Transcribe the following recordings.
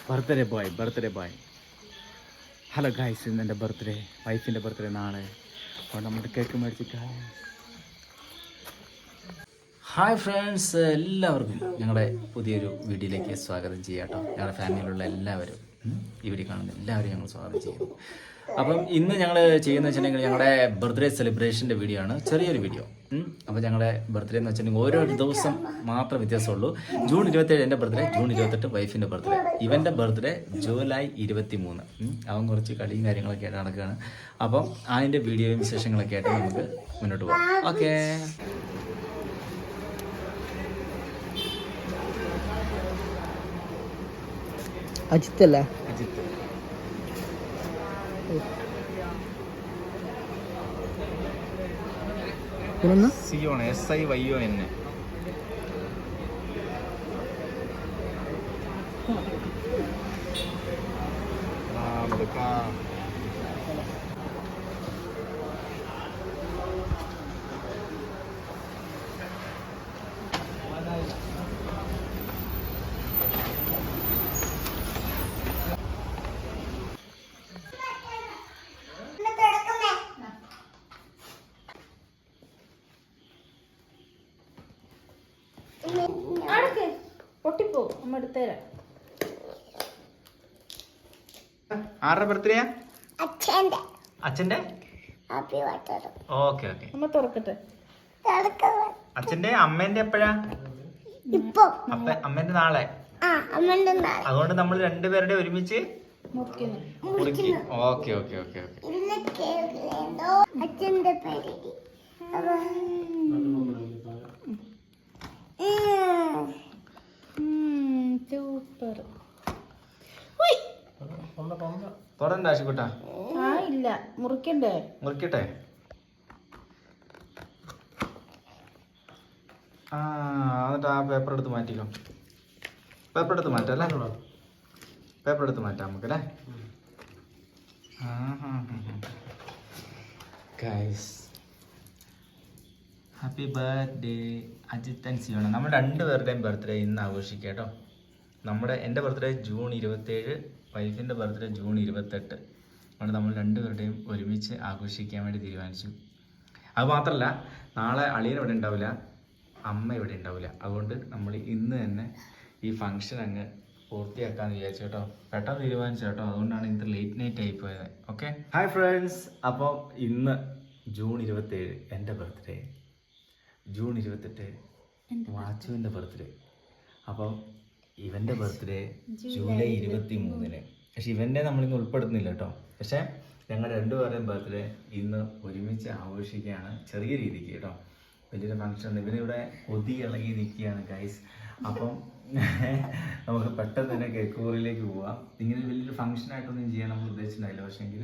Birthday boy. Hello guys, ഇന്ന് എൻ്റെ birthday, വൈഫിൻ്റെ ബർത്ത്ഡേ നാളെ. അപ്പോൾ നമ്മുടെ കേക്ക് മേടിച്ച് ഹായ് ഫ്രണ്ട്സ്, എല്ലാവർക്കും ഞങ്ങളുടെ പുതിയൊരു വീഡിയോയിലേക്ക് സ്വാഗതം ചെയ്യാം കേട്ടോ. ഞങ്ങളുടെ ഫാമിലിയിലുള്ള എല്ലാവരും, ഈ വീഡിയോ കാണുന്ന എല്ലാവരും ഞങ്ങൾ സ്വാഗതം ചെയ്യുന്നു. അപ്പം ഇന്ന് ഞങ്ങൾ ചെയ്യുന്ന വെച്ചിട്ടുണ്ടെങ്കിൽ ഞങ്ങളുടെ ബർത്ത്ഡേ സെലിബ്രേഷൻ്റെ വീഡിയോ ആണ്, ചെറിയൊരു വീഡിയോ. അപ്പോൾ ഞങ്ങളുടെ ബർത്ത്ഡേ എന്ന് വെച്ചിട്ടുണ്ടെങ്കിൽ ഓരോ ദിവസം മാത്രം വ്യത്യാസമുള്ളൂ. ജൂൺ 27 എൻ്റെ ബർത്ത്ഡേ, ജൂൺ 28 വൈഫിൻ്റെ ബർത്ത്ഡേ. ഇവൻ്റെ ബർത്ത്ഡേ ജൂലൈ 23. അവൻ കുറച്ച് കളിയും കാര്യങ്ങളൊക്കെ ആയിട്ട് നടക്കുകയാണ്. അപ്പം അതിൻ്റെ വീഡിയോയും വിശേഷങ്ങളൊക്കെ ആയിട്ട് നമുക്ക് മുന്നോട്ട് പോകാം. ഓക്കേ. അജിത്ത് അല്ലേ? അജിത്ത്. Zion, SIYON. പൊട്ടിപ്പോ അമ്മ എടുത്തേരാ. ആരുടെ ബർത്ത്ഡേയാ? അച്ഛന്റെ. Okay okay. അമ്മ തുറക്കട്ടെ. അച്ഛന്റെ. അമ്മേന്റെ എപ്പോഴാ? അമ്മേന്റെ നാളെ. അതുകൊണ്ട് നമ്മൾ രണ്ടുപേരുടെ ഒരുമിച്ച് മുറിക്കും. Okay okay okay okay. Super. തുറണ്ട ആശിക്കുട്ടാ. ഇല്ല, മുറിക്കണ്ടേ? മുറിക്കട്ടെ. എന്നിട്ട് ആ പേപ്പർ എടുത്ത് മാറ്റിക്കോ. പേപ്പർ എടുത്ത് മാറ്റാം അല്ലേ? പേപ്പർ എടുത്ത് മാറ്റാം നമുക്കല്ലേ? Guys, happy birthday Ajith and Siona. നമ്മൾ രണ്ടുപേരുടെയും ബർത്ത്ഡേ ഇന്ന് ആഘോഷിക്കുക കേട്ടോ. എൻ്റെ ബർത്ത്ഡേ ജൂൺ 27, വൈഫിൻ്റെ ബർത്ത്ഡേ ജൂൺ 28. അതുകൊണ്ട് നമ്മൾ രണ്ടുപേരുടെയും ഒരുമിച്ച് ആഘോഷിക്കാൻ വേണ്ടി തീരുമാനിച്ചു. അതുമാത്രമല്ല, നാളെ അളിയൻ ഇവിടെ ഉണ്ടാവില്ല, അമ്മ ഇവിടെ ഉണ്ടാവില്ല. അതുകൊണ്ട് നമ്മൾ ഇന്ന് തന്നെ ഈ ഫംഗ്ഷൻ അങ്ങ് പൂർത്തിയാക്കാമെന്ന് വിചാരിച്ചു കേട്ടോ. പെട്ടെന്ന് തീരുമാനിച്ചു കേട്ടോ. അതുകൊണ്ടാണ് ഇന്ന് ലേറ്റ് നൈറ്റ് ആയി പോയത്. ഓക്കെ. ഹായ് ഫ്രണ്ട്സ്, അപ്പം ഇന്ന് ജൂൺ 27 എൻ്റെ ബർത്ത്ഡേ, ജൂൺ 28 വാച്ചുവിൻ്റെ ബർത്ത്ഡേ. അപ്പം ഇവൻ്റെ ബർത്ത്ഡേ ജൂലൈ 23. പക്ഷെ ഇവൻ്റെ നമ്മളിന്ന് ഉൾപ്പെടുത്തുന്നില്ല കേട്ടോ. പക്ഷേ ഞങ്ങൾ രണ്ടുപേരുടെയും ബർത്ത്ഡേ ഇന്ന് ഒരുമിച്ച് ആഘോഷിക്കുകയാണ്, ചെറിയ രീതിക്ക് കേട്ടോ. വലിയൊരു ഫംഗ്ഷൻ. ഇവനിവിടെ കൊതി ഇളകി നിൽക്കുകയാണ് ഗൈസ്. അപ്പം നമുക്ക് പെട്ടെന്ന് തന്നെ കേക്ക് മുറിയിലേക്ക് പോവാം. ഇങ്ങനെ വലിയൊരു ഫംഗ്ഷനായിട്ടൊന്നും ചെയ്യാൻ നമ്മൾ ഉദ്ദേശിച്ചിട്ടുണ്ടായില്ല. പക്ഷേങ്കിൽ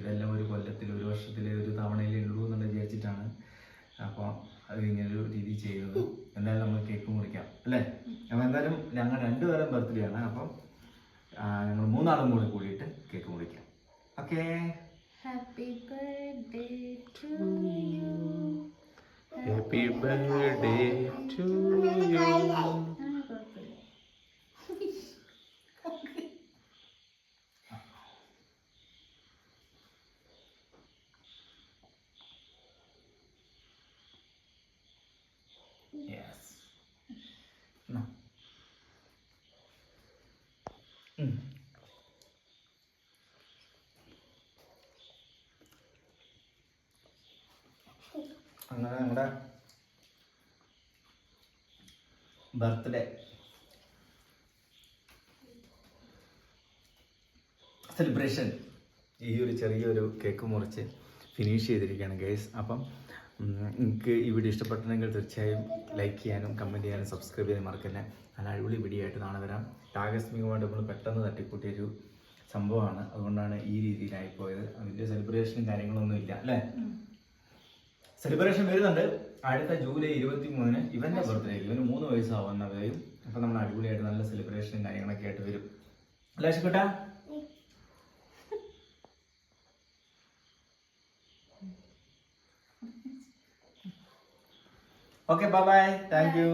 ഇതെല്ലാം ഒരു കൊല്ലത്തിൽ, ഒരു വർഷത്തിൽ, ഒരു തവണയിലേ ഉള്ളൂ എന്നുള്ളത് വിചാരിച്ചിട്ടാണ് അപ്പോൾ അത് ഇങ്ങനൊരു രീതി ചെയ്യുന്നത്. എന്തായാലും നമ്മൾ കേക്ക് മുറിക്കാം അല്ലേ? അപ്പോൾ എന്തായാലും ഞങ്ങൾ രണ്ടുപേരും ബർത്ത്ഡേ ആണ്. അപ്പം ഞങ്ങൾ മൂന്നാളും കൂടി കൂടിയിട്ട് കേക്ക് മുറിക്കാം. Okay. Happy birthday to you. Happy birthday to you. Yes. No. അങ്ങനെ നമ്മുടെ ബർത്ത്ഡേ സെലിബ്രേഷൻ ഈ ഒരു ചെറിയൊരു കേക്ക് മുറിച്ച് ഫിനിഷ് ചെയ്തിരിക്കുകയാണ് ഗൈസ്. അപ്പം നിങ്ങൾക്ക് ഈ വീഡിയോ ഇഷ്ടപ്പെട്ടിട്ടുണ്ടെങ്കിൽ തീർച്ചയായും ലൈക്ക് ചെയ്യാനും കമൻറ്റ് ചെയ്യാനും സബ്സ്ക്രൈബ് ചെയ്യാനും മറക്കല്ലേ. നല്ല അടിപൊളി വീഡിയോ ആയിട്ട് നാളെ വരാം. ആകസ്മികമായിട്ട് നമ്മൾ പെട്ടെന്ന് തട്ടിക്കൂട്ടിയൊരു സംഭവമാണ്, അതുകൊണ്ടാണ് ഈ രീതിയിലായിപ്പോയത്. അതിൻ്റെ സെലിബ്രേഷനും കാര്യങ്ങളൊന്നും ഇല്ല അല്ലേ? സെലിബ്രേഷൻ വരുന്നുണ്ട് അടുത്ത ജൂലൈ 23 ഇവൻ്റെ ബർത്ത്ഡേ. ഇവന് 3 വയസ്സാവുന്നവരെയും. അപ്പം നമ്മൾ അടിപൊളിയായിട്ട് നല്ല സെലിബ്രേഷനും കാര്യങ്ങളൊക്കെ ആയിട്ട് വരും അല്ലേ ആശിക്കുട്ടാ? Okay, bye-bye. Thank you.